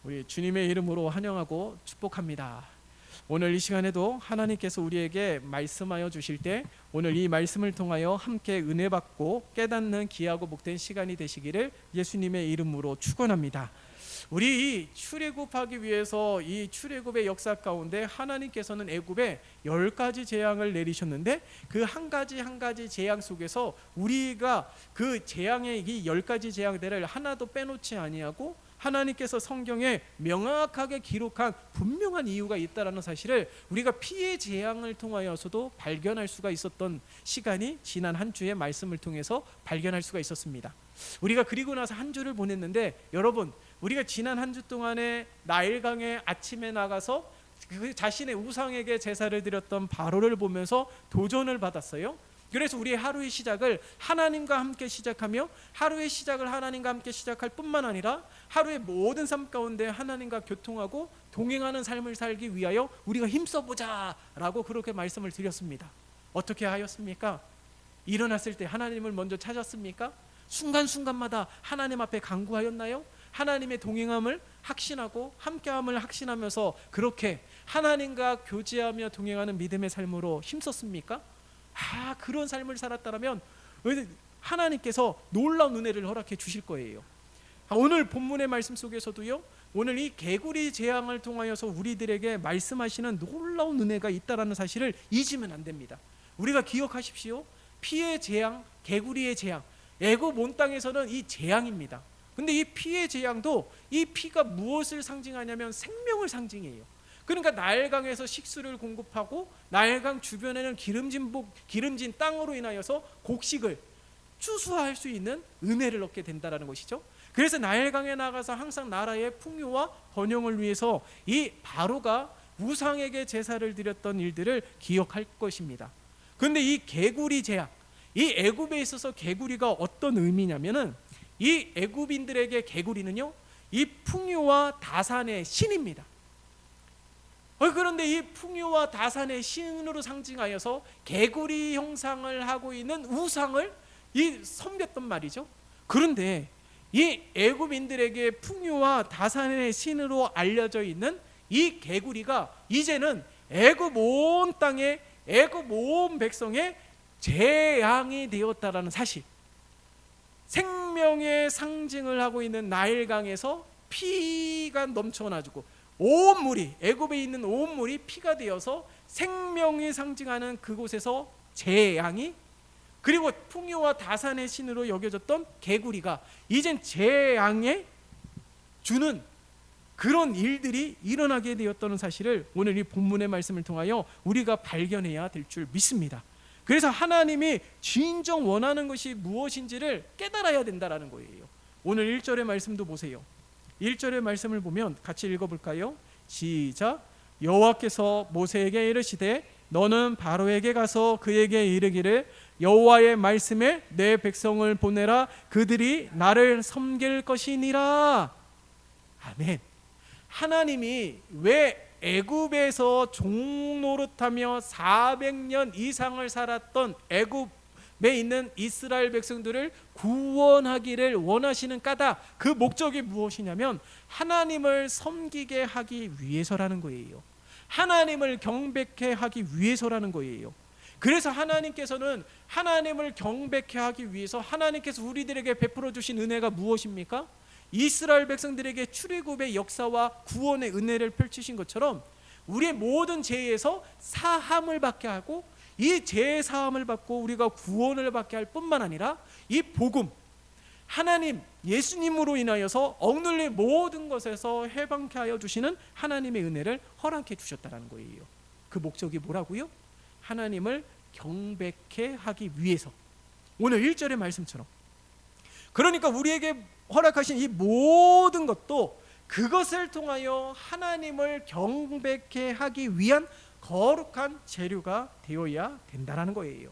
우리 주님의 이름으로 환영하고 축복합니다. 오늘 이 시간에도 하나님께서 우리에게 말씀하여 주실 때 오늘 이 말씀을 통하여 함께 은혜 받고 깨닫는 귀하고 복된 시간이 되시기를 예수님의 이름으로 축원합니다. 우리 이 출애굽하기 위해서 이 출애굽의 역사 가운데 하나님께서는 애굽에 10가지 재앙을 내리셨는데 그 한 가지 한 가지 재앙 속에서 우리가 그 재앙의 이 10가지 재앙들을 하나도 빼놓지 아니하고 하나님께서 성경에 명확하게 기록한 분명한 이유가 있다라는 사실을 우리가 피해 재앙을 통하여서도 발견할 수가 있었던 시간이 지난 한 주의 말씀을 통해서 발견할 수가 있었습니다. 우리가 그리고 나서 한 주를 보냈는데 여러분, 우리가 지난 한 주 동안에 나일강에 아침에 나가서 그 자신의 우상에게 제사를 드렸던 바로를 보면서 도전을 받았어요. 그래서 우리의 하루의 시작을 하나님과 함께 시작하며 하루의 시작을 하나님과 함께 시작할 뿐만 아니라 하루의 모든 삶 가운데 하나님과 교통하고 동행하는 삶을 살기 위하여 우리가 힘써보자 라고 그렇게 말씀을 드렸습니다. 어떻게 하였습니까? 일어났을 때 하나님을 먼저 찾았습니까? 순간순간마다 하나님 앞에 간구하였나요? 하나님의 동행함을 확신하고 함께함을 확신하면서 그렇게 하나님과 교제하며 동행하는 믿음의 삶으로 힘썼습니까? 그런 삶을 살았다면 하나님께서 놀라운 은혜를 허락해 주실 거예요. 오늘 본문의 말씀 속에서도요, 오늘 이 개구리 재앙을 통하여서 우리들에게 말씀하시는 놀라운 은혜가 있다라는 사실을 잊으면 안 됩니다. 우리가 기억하십시오. 피의 재앙, 개구리의 재앙, 애굽 온 땅에서는 이 재앙입니다. 근데 이 피의 재앙도 이 피가 무엇을 상징하냐면 생명을 상징해요. 그러니까 나일강에서 식수를 공급하고 나일강 주변에는 기름진 땅으로 인하여서 곡식을 추수할 수 있는 은혜를 얻게 된다는 것이죠. 그래서 나일강에 나가서 항상 나라의 풍요와 번영을 위해서 이 바로가 우상에게 제사를 드렸던 일들을 기억할 것입니다. 그런데 이 개구리 재앙, 이 애굽에 있어서 개구리가 어떤 의미냐면은 이 애굽인들에게 개구리는요, 이 풍요와 다산의 신입니다. 그런데 이 풍요와 다산의 신으로 상징하여서 개구리 형상을 하고 있는 우상을 섬겼던 말이죠. 그런데 이 애굽인들에게 풍요와 다산의 신으로 알려져 있는 이 개구리가 이제는 애굽 온 땅에 애굽 온 백성의 재앙이 되었다라는 사실, 생명의 상징을 하고 있는 나일강에서 피가 넘쳐나지고 온 물이, 애굽에 있는 온 물이 피가 되어서 생명이 상징하는 그곳에서 재앙이, 그리고 풍요와 다산의 신으로 여겨졌던 개구리가 이젠 재앙에 주는 그런 일들이 일어나게 되었다는 사실을 오늘 이 본문의 말씀을 통하여 우리가 발견해야 될 줄 믿습니다. 그래서 하나님이 진정 원하는 것이 무엇인지를 깨달아야 된다는 거예요. 오늘 1절의 말씀도 보세요. 1절의 말씀을 보면 같이 읽어볼까요? 시작. 여호와께서 모세에게 이르시되 너는 바로에게 가서 그에게 이르기를 여호와의 말씀에 내 백성을 보내라. 그들이 나를 섬길 것이니라. 아멘. 하나님이 왜 애굽에서 종노릇하며 400년 이상을 살았던 애굽에 있는 이스라엘 백성들을 구원하기를 원하시는 까닭, 그 목적이 무엇이냐면 하나님을 섬기게 하기 위해서라는 거예요. 하나님을 경배케 하기 위해서라는 거예요. 그래서 하나님께서는 하나님을 경배케 하기 위해서 하나님께서 우리들에게 베풀어 주신 은혜가 무엇입니까? 이스라엘 백성들에게 출애굽의 역사와 구원의 은혜를 펼치신 것처럼 우리의 모든 죄에서 사함을 받게 하고 이 죄의 사함을 받고 우리가 구원을 받게 할 뿐만 아니라 이 복음, 하나님 예수님으로 인하여서 억눌린 모든 것에서 해방케 하여 주시는 하나님의 은혜를 허락해 주셨다는 거예요. 그 목적이 뭐라고요? 하나님을 경배케 하기 위해서. 오늘 1절의 말씀처럼, 그러니까 우리에게 허락하신 이 모든 것도 그것을 통하여 하나님을 경배케 하기 위한 거룩한 재료가 되어야 된다는 거예요.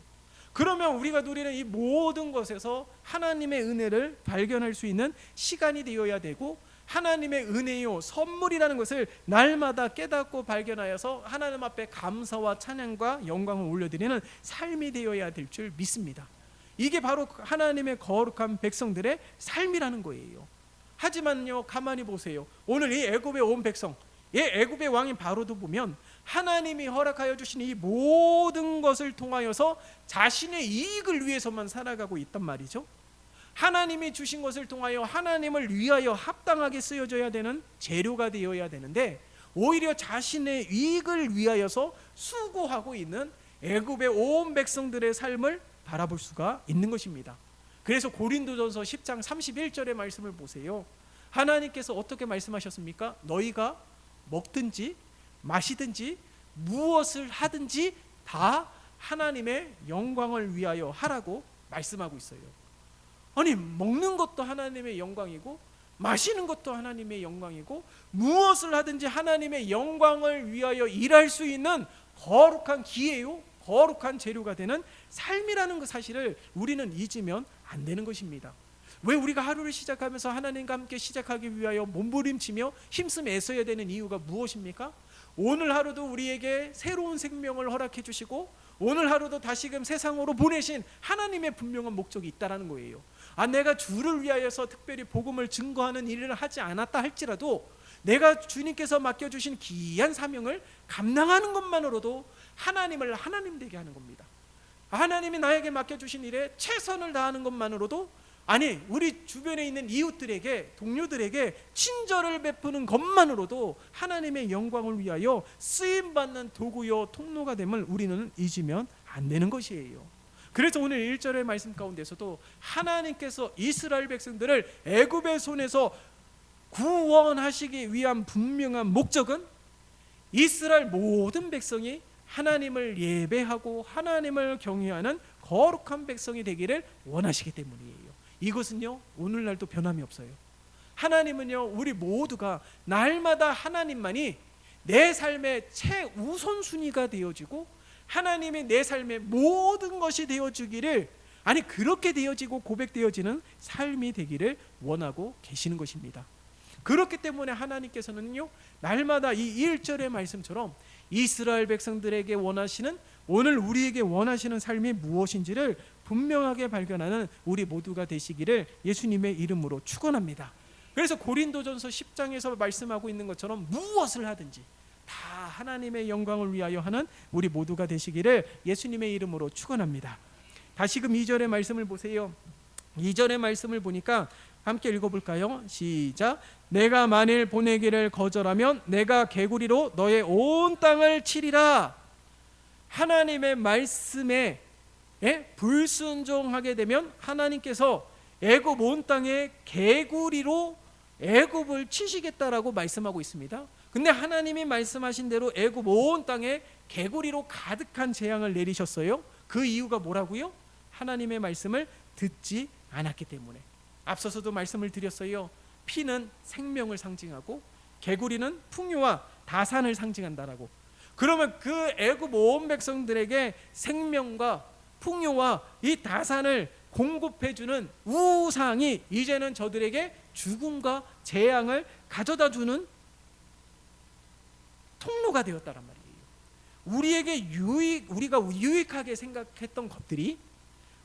그러면 우리가 누리는 이 모든 것에서 하나님의 은혜를 발견할 수 있는 시간이 되어야 되고, 하나님의 은혜요 선물이라는 것을 날마다 깨닫고 발견하여서 하나님 앞에 감사와 찬양과 영광을 올려드리는 삶이 되어야 될 줄 믿습니다. 이게 바로 하나님의 거룩한 백성들의 삶이라는 거예요. 하지만요, 가만히 보세요. 오늘 이 애굽의 온 백성, 애굽의 왕인 바로도 보면 하나님이 허락하여 주신 이 모든 것을 통하여서 자신의 이익을 위해서만 살아가고 있단 말이죠. 하나님이 주신 것을 통하여 하나님을 위하여 합당하게 쓰여져야 되는 재료가 되어야 되는데, 오히려 자신의 이익을 위하여서 수고하고 있는 애굽의 온 백성들의 삶을 바라볼 수가 있는 것입니다. 그래서 고린도전서 10장 31절의 말씀을 보세요. 하나님께서 어떻게 말씀하셨습니까? 너희가 먹든지 마시든지 무엇을 하든지 다 하나님의 영광을 위하여 하라고 말씀하고 있어요. 아니, 먹는 것도 하나님의 영광이고 마시는 것도 하나님의 영광이고 무엇을 하든지 하나님의 영광을 위하여 일할 수 있는 거룩한 기회요, 거룩한 재료가 되는 삶이라는 그 사실을 우리는 잊으면 안 되는 것입니다. 왜 우리가 하루를 시작하면서 하나님과 함께 시작하기 위하여 몸부림치며 힘쓰며 애써야 되는 이유가 무엇입니까? 오늘 하루도 우리에게 새로운 생명을 허락해 주시고 오늘 하루도 다시금 세상으로 보내신 하나님의 분명한 목적이 있다는 거예요. 내가 주를 위하여서 특별히 복음을 증거하는 일을 하지 않았다 할지라도 내가 주님께서 맡겨주신 귀한 사명을 감당하는 것만으로도 하나님을 하나님 되게 하는 겁니다. 하나님이 나에게 맡겨주신 일에 최선을 다하는 것만으로도, 아니 우리 주변에 있는 이웃들에게, 동료들에게 친절을 베푸는 것만으로도 하나님의 영광을 위하여 쓰임받는 도구요 통로가 됨을 우리는 잊으면 안 되는 것이에요. 그래서 오늘 1절의 말씀 가운데서도 하나님께서 이스라엘 백성들을 애굽의 손에서 구원하시기 위한 분명한 목적은 이스라엘 모든 백성이 하나님을 예배하고 하나님을 경외하는 거룩한 백성이 되기를 원하시기 때문이에요. 이것은요, 오늘날도 변함이 없어요. 하나님은요, 우리 모두가 날마다 하나님만이 내 삶의 최우선순위가 되어지고 하나님이 내 삶의 모든 것이 되어주기를, 아니 그렇게 되어지고 고백되어지는 삶이 되기를 원하고 계시는 것입니다. 그렇기 때문에 하나님께서는요, 날마다 이 1절의 말씀처럼 이스라엘 백성들에게 원하시는, 오늘 우리에게 원하시는 삶이 무엇인지를 분명하게 발견하는 우리 모두가 되시기를 예수님의 이름으로 축원합니다. 그래서 고린도전서 10장에서 말씀하고 있는 것처럼 무엇을 하든지 다 하나님의 영광을 위하여 하는 우리 모두가 되시기를 예수님의 이름으로 축원합니다. 다시금 2절의 말씀을 보세요. 2절의 말씀을 보니까 함께 읽어볼까요? 시작. 내가 만일 보내기를 거절하면 내가 개구리로 너의 온 땅을 치리라. 하나님의 말씀에 불순종하게 되면 하나님께서 애굽 온 땅에 개구리로 애굽을 치시겠다라고 말씀하고 있습니다. 근데 하나님이 말씀하신 대로 애굽 온 땅에 개구리로 가득한 재앙을 내리셨어요. 그 이유가 뭐라고요? 하나님의 말씀을 듣지 않았기 때문에. 앞서서도 말씀을 드렸어요. 피는 생명을 상징하고 개구리는 풍요와 다산을 상징한다라고. 그러면 그 애굽 온 백성들에게 생명과 풍요와 이 다산을 공급해주는 우상이 이제는 저들에게 죽음과 재앙을 가져다주는 통로가 되었다란 말이에요. 우리가 유익하게 생각했던 것들이,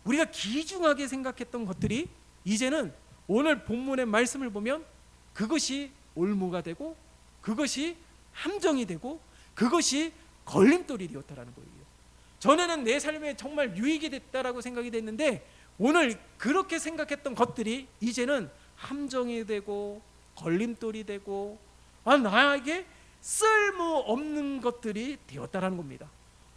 우리가 귀중하게 생각했던 것들이 이제는 오늘 본문의 말씀을 보면 그것이 올무가 되고 그것이 함정이 되고 그것이 걸림돌이 되었다라는 거예요. 전에는 내 삶에 정말 유익이 됐다라고 생각이 됐는데 오늘 그렇게 생각했던 것들이 이제는 함정이 되고 걸림돌이 되고 나에게 쓸모없는 것들이 되었다라는 겁니다.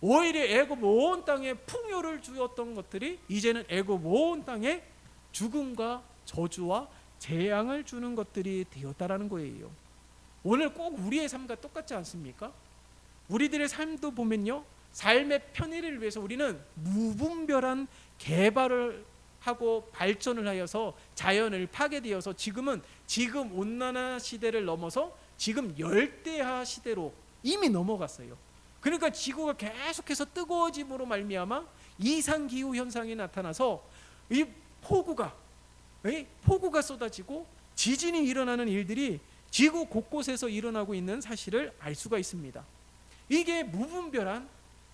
오히려 애굽 온 땅에 풍요를 주었던 것들이 이제는 애굽 온 땅에 죽음과 저주와 재앙을 주는 것들이 되었다라는 거예요. 오늘 꼭 우리의 삶과 똑같지 않습니까? 우리들의 삶도 보면요, 삶의 편의를 위해서 우리는 무분별한 개발을 하고 발전을 하여서 자연을 파괴되어서 지금 온난화 시대를 넘어서 지금 열대화 시대로 이미 넘어갔어요. 그러니까 지구가 계속해서 뜨거워짐으로 말미암아 이상기후 현상이 나타나서 이 폭우가 쏟아지고 지진이 일어나는 일들이 지구 곳곳에서 일어나고 있는 사실을 알 수가 있습니다. 이게 무분별한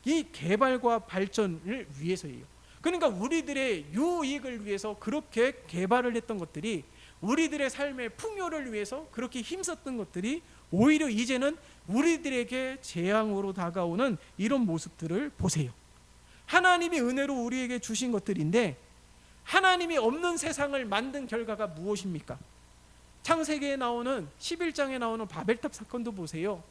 이 개발과 발전을 위해서예요. 그러니까 우리들의 유익을 위해서 그렇게 개발을 했던 것들이 우리들의 삶의 풍요를 위해서 그렇게 힘썼던 것들이 오히려 이제는 우리들에게 재앙으로 다가오는 이런 모습들을 보세요. 하나님이 은혜로 우리에게 주신 것들인데 하나님이 없는 세상을 만든 결과가 무엇입니까? 창세기에 나오는 11장에 나오는 바벨탑 사건도 보세요.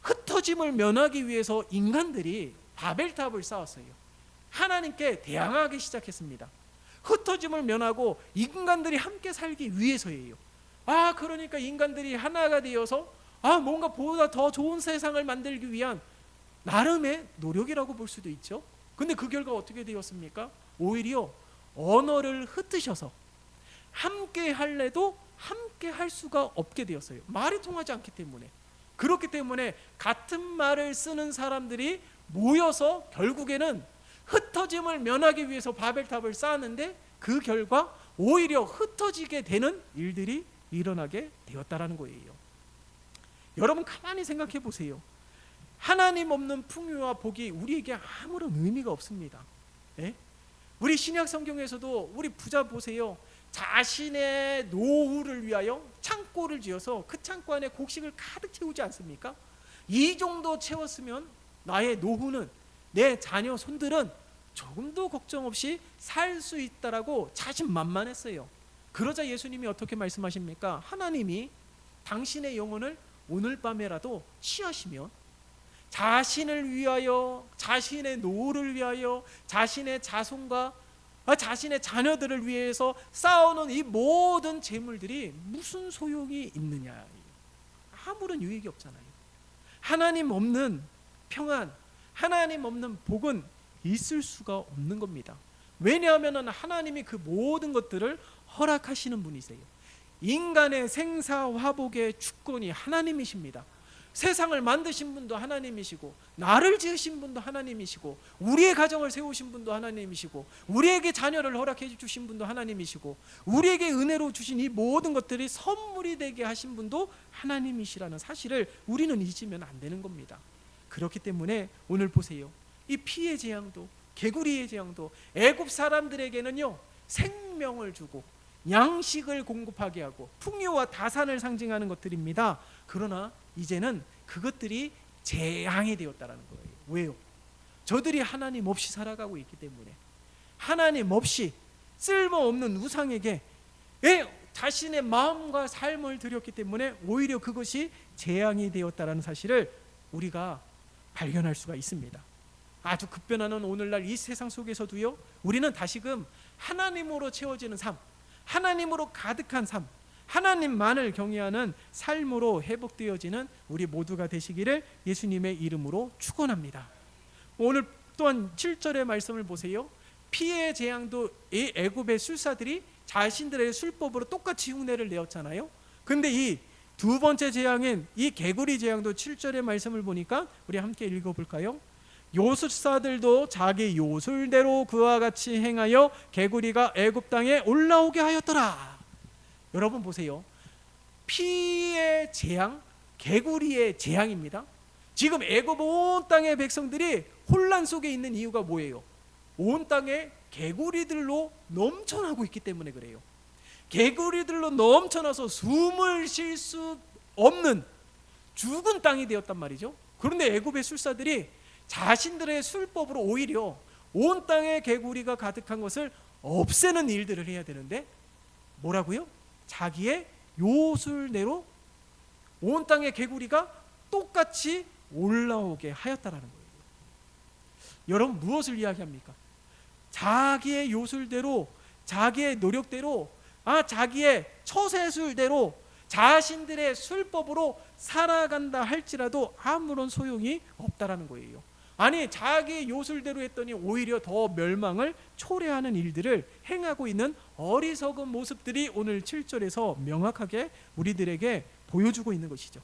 흩어짐을 면하기 위해서 인간들이 바벨탑을 쌓았어요. 하나님께 대항하기 시작했습니다. 흩어짐을 면하고 인간들이 함께 살기 위해서예요. 그러니까 인간들이 하나가 되어서 뭔가 보다 더 좋은 세상을 만들기 위한 나름의 노력이라고 볼 수도 있죠. 근데 그 결과 어떻게 되었습니까? 오히려 언어를 흩으셔서 함께 할래도 함께 할 수가 없게 되었어요. 말이 통하지 않기 때문에. 그렇기 때문에 같은 말을 쓰는 사람들이 모여서 결국에는 흩어짐을 면하기 위해서 바벨탑을 쌓았는데 그 결과 오히려 흩어지게 되는 일들이 일어나게 되었다라는 거예요. 여러분 가만히 생각해 보세요. 하나님 없는 풍요와 복이 우리에게 아무런 의미가 없습니다. 우리 신약 성경에서도 우리 부자 보세요. 자신의 노후를 위하여 창고를 지어서 그 창고 안에 곡식을 가득 채우지 않습니까? 이 정도 채웠으면 나의 노후는, 내 자녀 손들은 조금도 걱정 없이 살 수 있다라고 자신만만했어요. 그러자 예수님이 어떻게 말씀하십니까? 하나님이 당신의 영혼을 오늘 밤에라도 취하시면 자신을 위하여, 자신의 노후를 위하여, 자신의 자손과 자신의 자녀들을 위해서 쌓아놓은 이 모든 재물들이 무슨 소용이 있느냐. 아무런 유익이 없잖아요. 하나님 없는 평안, 하나님 없는 복은 있을 수가 없는 겁니다. 왜냐하면 하나님이 그 모든 것들을 허락하시는 분이세요. 인간의 생사화복의 주권이 하나님이십니다. 세상을 만드신 분도 하나님이시고, 나를 지으신 분도 하나님이시고, 우리의 가정을 세우신 분도 하나님이시고, 우리에게 자녀를 허락해 주신 분도 하나님이시고, 우리에게 은혜로 주신 이 모든 것들이 선물이 되게 하신 분도 하나님이시라는 사실을 우리는 잊으면 안 되는 겁니다. 그렇기 때문에 오늘 보세요. 이 피의 재앙도, 개구리의 재앙도 애굽 사람들에게는요 생명을 주고 양식을 공급하게 하고 풍요와 다산을 상징하는 것들입니다. 그러나 이제는 그것들이 재앙이 되었다라는 거예요. 왜요? 저들이 하나님 없이 살아가고 있기 때문에, 하나님 없이 쓸모없는 우상에게 자신의 마음과 삶을 드렸기 때문에 오히려 그것이 재앙이 되었다라는 사실을 우리가 발견할 수가 있습니다. 아주 급변하는 오늘날 이 세상 속에서도요, 우리는 다시금 하나님으로 채워지는 삶, 하나님으로 가득한 삶, 하나님만을 경외하는 삶으로 회복되어지는 우리 모두가 되시기를 예수님의 이름으로 축원합니다. 오늘 또한 7절의 말씀을 보세요. 피의 재앙도 이 애굽의 술사들이 자신들의 술법으로 똑같이 흉내를 내었잖아요. 근데 이 두 번째 재앙인 이 개구리 재앙도 7절의 말씀을 보니까 우리 함께 읽어볼까요? 요술사들도 자기 요술대로 그와 같이 행하여 개구리가 애굽 땅에 올라오게 하였더라. 여러분 보세요. 피의 재앙, 개구리의 재앙입니다. 지금 애굽 온 땅의 백성들이 혼란 속에 있는 이유가 뭐예요? 온 땅에 개구리들로 넘쳐나고 있기 때문에 그래요. 개구리들로 넘쳐나서 숨을 쉴 수 없는 죽은 땅이 되었단 말이죠. 그런데 애굽의 술사들이 자신들의 술법으로 오히려 온 땅에 개구리가 가득한 것을 없애는 일들을 해야 되는데 뭐라고요? 자기의 요술대로 온 땅에 개구리가 똑같이 올라오게 하였다라는 거예요. 여러분 무엇을 이야기합니까? 자기의 요술대로, 자기의 노력대로, 자기의 처세술대로 자신들의 술법으로 살아간다 할지라도 아무런 소용이 없다라는 거예요. 아니 자기 요술대로 했더니 오히려 더 멸망을 초래하는 일들을 행하고 있는 어리석은 모습들이 오늘 7절에서 명확하게 우리들에게 보여주고 있는 것이죠.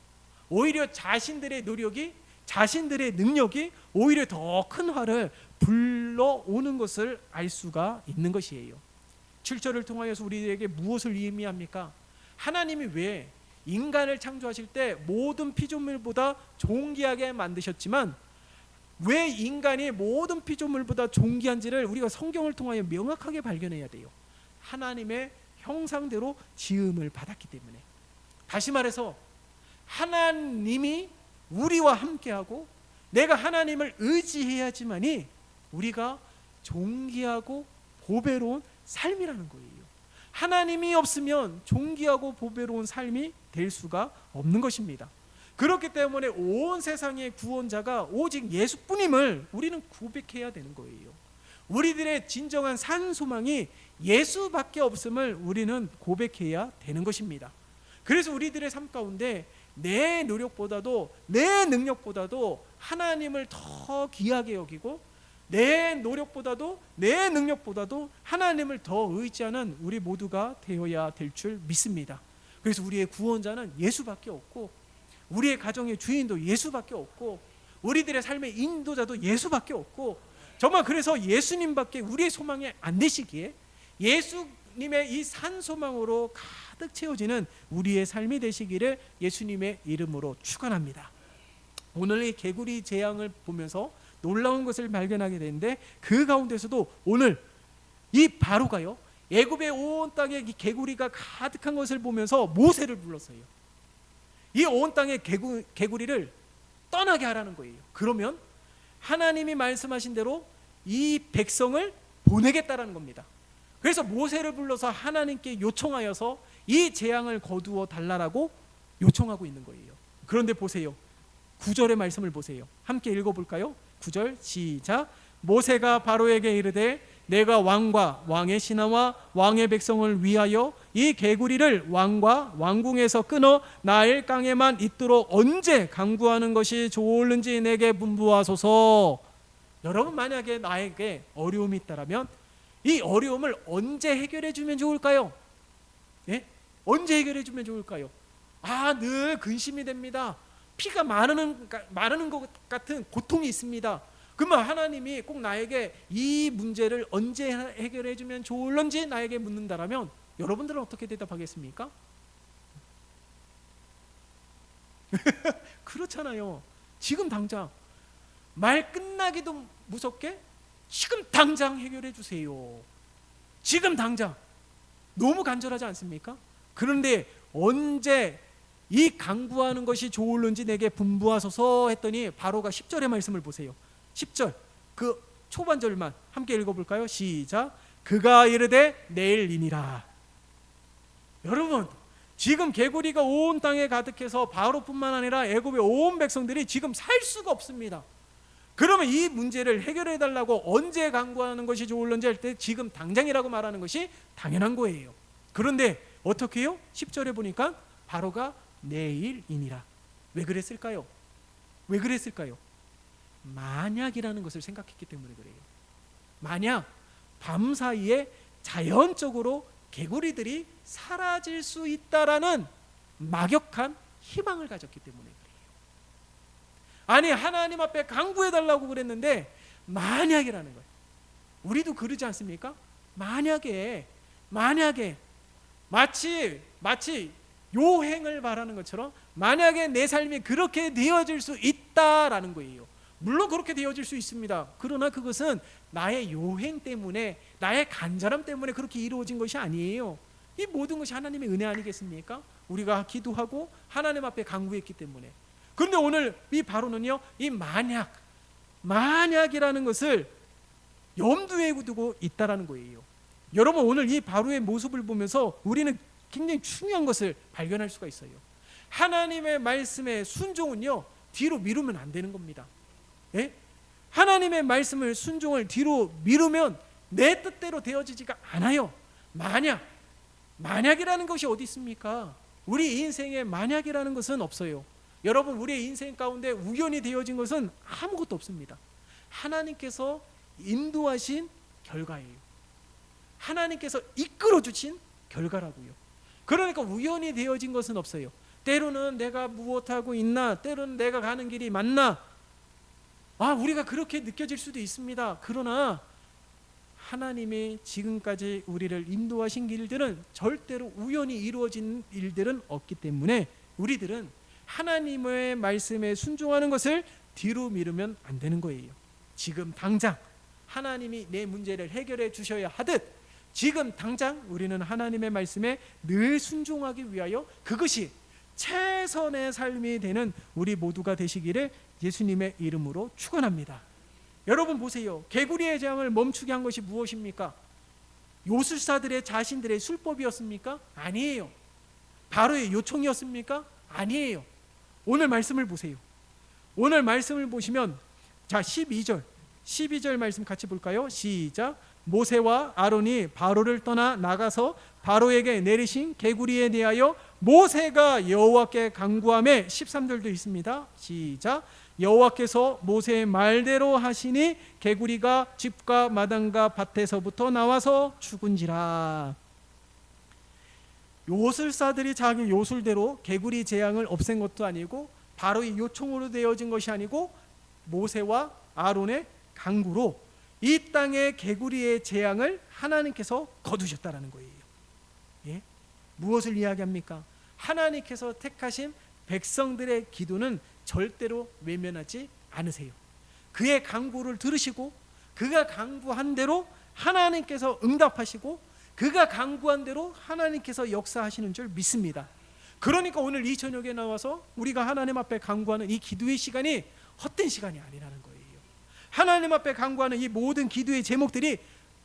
오히려 자신들의 노력이, 자신들의 능력이 오히려 더 큰 화를 불러오는 것을 알 수가 있는 것이에요. 7절을 통하여서 우리에게 무엇을 의미합니까? 하나님이 왜 인간을 창조하실 때 모든 피조물보다 존귀하게 만드셨지만 왜 인간이 모든 피조물보다 존귀한지를 우리가 성경을 통하여 명확하게 발견해야 돼요. 하나님의 형상대로 지음을 받았기 때문에, 다시 말해서 하나님이 우리와 함께하고 내가 하나님을 의지해야지만이 우리가 존귀하고 보배로운 삶이라는 거예요. 하나님이 없으면 존귀하고 보배로운 삶이 될 수가 없는 것입니다. 그렇기 때문에 온 세상의 구원자가 오직 예수뿐임을 우리는 고백해야 되는 거예요. 우리들의 진정한 산 소망이 예수밖에 없음을 우리는 고백해야 되는 것입니다. 그래서 우리들의 삶 가운데 내 노력보다도 내 능력보다도 하나님을 더 귀하게 여기고 내 노력보다도 내 능력보다도 하나님을 더 의지하는 우리 모두가 되어야 될 줄 믿습니다. 그래서 우리의 구원자는 예수밖에 없고 우리의 가정의 주인도 예수밖에 없고 우리들의 삶의 인도자도 예수밖에 없고, 정말 그래서 예수님밖에 우리의 소망이 안 되시기에 예수님의 이 산 소망으로 가득 채워지는 우리의 삶이 되시기를 예수님의 이름으로 축원합니다. 오늘 이 개구리 재앙을 보면서 놀라운 것을 발견하게 되는데, 그 가운데서도 오늘 이 바로가요, 애굽의 온 땅에 이 개구리가 가득한 것을 보면서 모세를 불렀어요. 이 온 땅의 개구리를 떠나게 하라는 거예요. 그러면 하나님이 말씀하신 대로 이 백성을 보내겠다라는 겁니다. 그래서 모세를 불러서 하나님께 요청하여서 이 재앙을 거두어 달라라고 요청하고 있는 거예요. 그런데 보세요, 9절의 말씀을 보세요. 함께 읽어볼까요? 9절 시작. 모세가 바로에게 이르되 내가 왕과 왕의 신하와 왕의 백성을 위하여 이 개구리를 왕과 왕궁에서 끊어 나일 강에만 있도록 언제 강구하는 것이 좋을는지 내게 분부하소서. 여러분, 만약에 나에게 어려움이 있다면 이 어려움을 언제 해결해 주면 좋을까요? 예? 언제 해결해 주면 좋을까요? 늘 근심이 됩니다. 피가 마르는 것 같은 고통이 있습니다. 그러면 하나님이 꼭 나에게 이 문제를 언제 해결해 주면 좋을런지 나에게 묻는다라면 여러분들은 어떻게 대답하겠습니까? 그렇잖아요. 지금 당장, 말 끝나기도 무섭게 지금 당장 해결해 주세요. 지금 당장. 너무 간절하지 않습니까? 그런데 언제 이 강구하는 것이 좋을는지 내게 분부하소서 했더니 바로가 10절의 말씀을 보세요. 10절 그 초반절만 함께 읽어볼까요? 시작. 그가 이르되 내일이니라. 여러분, 지금 개구리가 온 땅에 가득해서 바로뿐만 아니라 애굽의 온 백성들이 지금 살 수가 없습니다. 그러면 이 문제를 해결해 달라고 언제 강구하는 것이 좋을런지 할 때 지금 당장이라고 말하는 것이 당연한 거예요. 그런데 어떻게 해요? 10절에 보니까 바로가 내일이니라. 왜 그랬을까요? 왜 그랬을까요? 만약이라는 것을 생각했기 때문에 그래요. 만약 밤사이에 자연적으로 개구리들이 사라질 수 있다라는 막역한 희망을 가졌기 때문에 그래요. 아니, 하나님 앞에 강구해달라고 그랬는데 만약이라는 거예요. 우리도 그러지 않습니까? 만약에 마치 요행을 말하는 것처럼 만약에 내 삶이 그렇게 되어질 수 있다라는 거예요. 물론 그렇게 되어질 수 있습니다. 그러나 그것은 나의 요행 때문에, 나의 간절함 때문에 그렇게 이루어진 것이 아니에요. 이 모든 것이 하나님의 은혜 아니겠습니까? 우리가 기도하고 하나님 앞에 간구했기 때문에. 그런데 오늘 이 바로는요, 이 만약이라는 것을 염두에 두고 있다라는 거예요. 여러분, 오늘 이 바로의 모습을 보면서 우리는 굉장히 중요한 것을 발견할 수가 있어요. 하나님의 말씀의 순종은요, 뒤로 미루면 안 되는 겁니다. 예? 하나님의 말씀을, 순종을 뒤로 미루면 내 뜻대로 되어지지가 않아요. 만약이라는 것이 어디 있습니까? 우리 인생에 만약이라는 것은 없어요. 여러분, 우리의 인생 가운데 우연히 되어진 것은 아무것도 없습니다. 하나님께서 인도하신 결과예요. 하나님께서 이끌어 주신 결과라고요. 그러니까 우연히 되어진 것은 없어요. 때로는 내가 무엇하고 있나, 때로는 내가 가는 길이 맞나, 우리가 그렇게 느껴질 수도 있습니다. 그러나 하나님이 지금까지 우리를 인도하신 길들은 절대로 우연히 이루어진 일들은 없기 때문에 우리들은 하나님의 말씀에 순종하는 것을 뒤로 미루면 안 되는 거예요. 지금 당장 하나님이 내 문제를 해결해 주셔야 하듯 지금 당장 우리는 하나님의 말씀에 늘 순종하기 위하여 그것이 최선의 삶이 되는 우리 모두가 되시기를 예수님의 이름으로 축원합니다. 여러분 보세요. 개구리의 재앙을 멈추게 한 것이 무엇입니까? 요술사들의 자신들의 술법이었습니까? 아니에요. 바로의 요청이었습니까? 아니에요. 오늘 말씀을 보세요. 오늘 말씀을 보시면 자 12절 말씀 같이 볼까요? 시작. 모세와 아론이 바로를 떠나 나가서 바로에게 내리신 개구리에 대하여 모세가 여호와께 간구하매 13절도 있습니다. 시작. 여호와께서 모세의 말대로 하시니 개구리가 집과 마당과 밭에서부터 나와서 죽은지라. 요술사들이 자기 요술대로 개구리 재앙을 없앤 것도 아니고 바로의 요청으로 되어진 것이 아니고 모세와 아론의 간구로 이 땅의 개구리의 재앙을 하나님께서 거두셨다라는 거예요. 예? 무엇을 이야기합니까? 하나님께서 택하신 백성들의 기도는 절대로 외면하지 않으세요. 그의 간구를 들으시고 그가 간구한 대로 하나님께서 응답하시고 그가 간구한 대로 하나님께서 역사하시는 줄 믿습니다. 그러니까 오늘 이 저녁에 나와서 우리가 하나님 앞에 간구하는 이 기도의 시간이 헛된 시간이 아니라는 거예요. 하나님 앞에 간구하는 이 모든 기도의 제목들이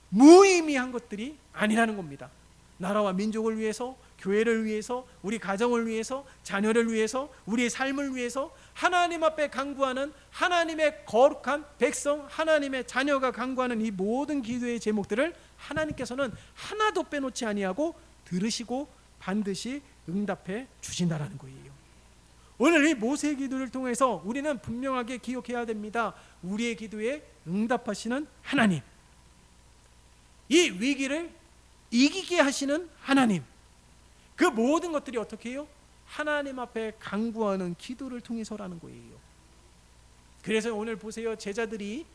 무의미한 것들이 아니라는 겁니다. 나라와 민족을 위해서, 교회를 위해서, 우리 가정을 위해서, 자녀를 위해서, 우리의 삶을 위해서 하나님 앞에 간구하는 하나님의 거룩한 백성, 하나님의 자녀가 간구하는 이 모든 기도의 제목들을 하나님께서는 하나도 빼놓지 아니하고 들으시고 반드시 응답해 주신다라는 거예요. 오늘 이 모세의 기도를 통해서 우리는 분명하게 기억해야 됩니다. 우리의 기도에 응답하시는 하나님, 이 위기를 이기게 하시는 하나님, 그 모든 것들이 어떻게 해요? 하나님 앞에 간구하는 기도를 통해서라는 거예요. 그래서 오늘 보세요. 제자들이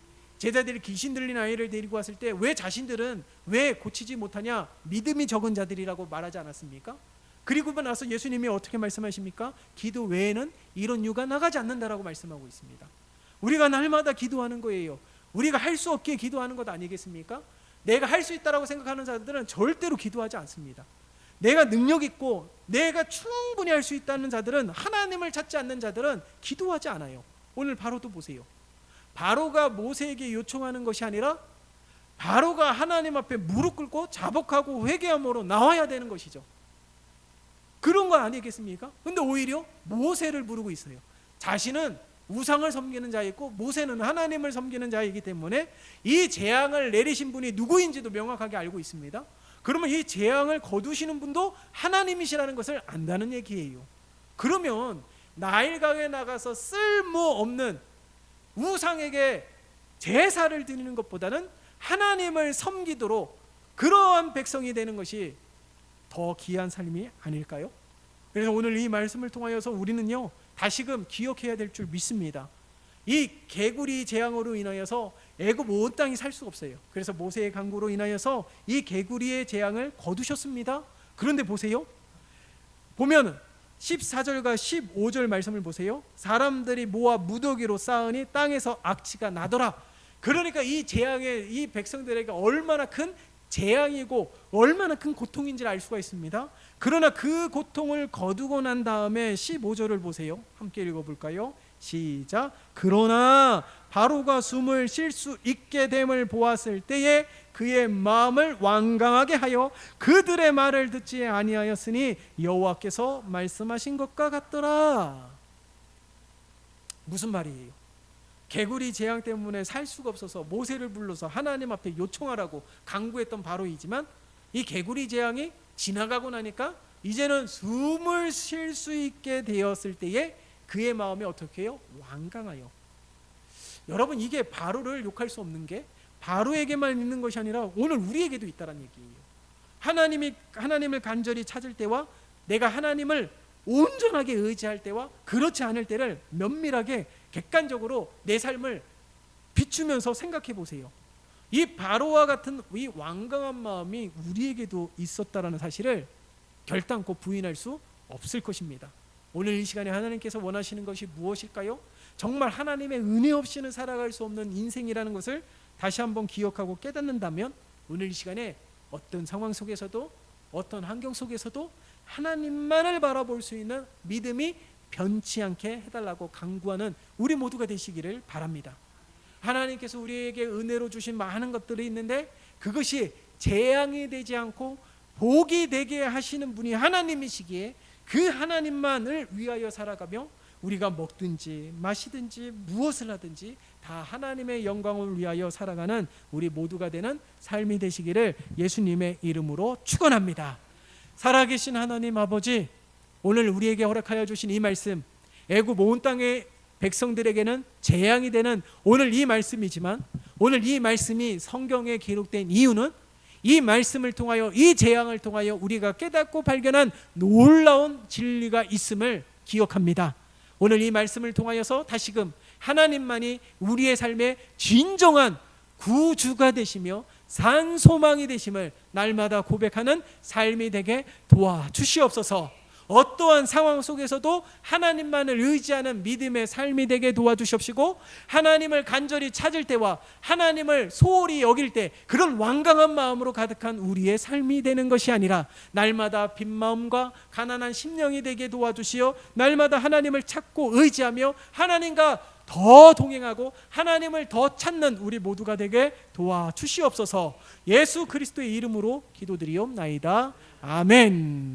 귀신 들린 아이를 데리고 왔을 때 왜 자신들은 왜 고치지 못하냐? 믿음이 적은 자들이라고 말하지 않았습니까? 그리고 나서 예수님이 어떻게 말씀하십니까? 기도 외에는 이런 유가 나가지 않는다라고 말씀하고 있습니다. 우리가 날마다 기도하는 거예요. 우리가 할 수 없기에 기도하는 것 아니겠습니까? 내가 할 수 있다라고 생각하는 자들은 절대로 기도하지 않습니다. 내가 능력 있고 내가 충분히 할 수 있다는 자들은, 하나님을 찾지 않는 자들은 기도하지 않아요. 오늘 바로도 보세요. 바로가 모세에게 요청하는 것이 아니라 바로가 하나님 앞에 무릎 꿇고 자복하고 회개함으로 나와야 되는 것이죠. 그런 거 아니겠습니까? 근데 오히려 모세를 부르고 있어요. 자신은 우상을 섬기는 자이고 모세는 하나님을 섬기는 자이기 때문에 이 재앙을 내리신 분이 누구인지도 명확하게 알고 있습니다. 그러면 이 재앙을 거두시는 분도 하나님이시라는 것을 안다는 얘기예요. 그러면 나일강에 나가서 쓸모없는 우상에게 제사를 드리는 것보다는 하나님을 섬기도록 그러한 백성이 되는 것이 더 귀한 삶이 아닐까요? 그래서 오늘 이 말씀을 통하여서 우리는요 다시금 기억해야 될 줄 믿습니다. 이 개구리 재앙으로 인하여서 애굽 온 땅이 살 수가 없어요. 그래서 모세의 간구로 인하여서 이 개구리의 재앙을 거두셨습니다. 그런데 보세요. 보면 14절과 15절 말씀을 보세요. 사람들이 모아 무더기로 쌓으니 땅에서 악취가 나더라. 그러니까 이 재앙에 이 백성들에게 얼마나 큰 재앙이고 얼마나 큰 고통인지를 알 수가 있습니다. 그러나 그 고통을 거두고 난 다음에 15절을 보세요. 함께 읽어볼까요? 시작. 그러나 바로가 숨을 쉴 수 있게 됨을 보았을 때에 그의 마음을 완강하게 하여 그들의 말을 듣지 아니하였으니 여호와께서 말씀하신 것과 같더라. 무슨 말이에요? 개구리 재앙 때문에 살 수가 없어서 모세를 불러서 하나님 앞에 요청하라고 간구했던 바로이지만 이 개구리 재앙이 지나가고 나니까 이제는 숨을 쉴 수 있게 되었을 때에 그의 마음이 어떻게 해요? 완강하여. 여러분, 이게 바로를 욕할 수 없는 게 바로에게만 있는 것이 아니라 오늘 우리에게도 있다는 얘기예요. 하나님을 간절히 찾을 때와 내가 하나님을 온전하게 의지할 때와 그렇지 않을 때를 면밀하게 객관적으로 내 삶을 비추면서 생각해 보세요. 이 바로와 같은 이 완강한 마음이 우리에게도 있었다라는 사실을 결단코 부인할 수 없을 것입니다. 오늘 이 시간에 하나님께서 원하시는 것이 무엇일까요? 정말 하나님의 은혜 없이는 살아갈 수 없는 인생이라는 것을 다시 한번 기억하고 깨닫는다면 오늘 이 시간에 어떤 상황 속에서도 어떤 환경 속에서도 하나님만을 바라볼 수 있는 믿음이 변치 않게 해달라고 간구하는 우리 모두가 되시기를 바랍니다. 하나님께서 우리에게 은혜로 주신 많은 것들이 있는데 그것이 재앙이 되지 않고 복이 되게 하시는 분이 하나님이시기에 그 하나님만을 위하여 살아가며 우리가 먹든지 마시든지 무엇을 하든지 다 하나님의 영광을 위하여 살아가는 우리 모두가 되는 삶이 되시기를 예수님의 이름으로 축원합니다. 살아계신 하나님 아버지, 오늘 우리에게 허락하여 주신 이 말씀, 애굽 온 땅의 백성들에게는 재앙이 되는 오늘 이 말씀이지만, 오늘 이 말씀이 성경에 기록된 이유는 이 말씀을 통하여, 이 재앙을 통하여 우리가 깨닫고 발견한 놀라운 진리가 있음을 기억합니다. 오늘 이 말씀을 통하여서 다시금 하나님만이 우리의 삶의 진정한 구주가 되시며 산소망이 되심을 날마다 고백하는 삶이 되게 도와주시옵소서. 어떠한 상황 속에서도 하나님만을 의지하는 믿음의 삶이 되게 도와주시옵시고, 하나님을 간절히 찾을 때와 하나님을 소홀히 여길 때 그런 완강한 마음으로 가득한 우리의 삶이 되는 것이 아니라 날마다 빈 마음과 가난한 심령이 되게 도와주시어 날마다 하나님을 찾고 의지하며 하나님과 더 동행하고 하나님을 더 찾는 우리 모두가 되게 도와주시옵소서. 예수 그리스도의 이름으로 기도드리옵나이다. 아멘.